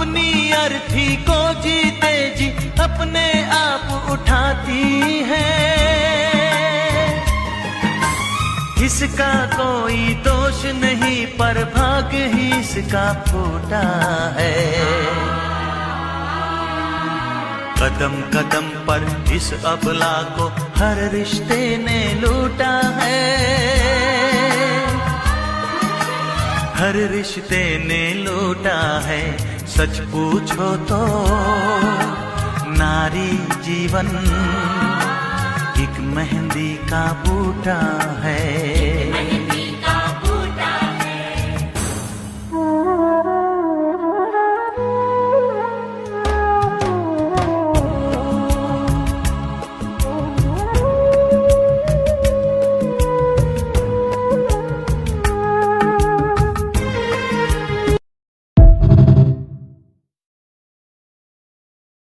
अपनी अर्थी को जीते जी अपने आप उठाती है। इसका कोई दोष नहीं पर भाग्य ही इसका फूटा है। कदम कदम पर इस अबला को हर रिश्ते ने लूटा है। हर रिश्ते ने लूटा है। सच पूछो तो नारी जीवन एक मेहंदी का बूटा है।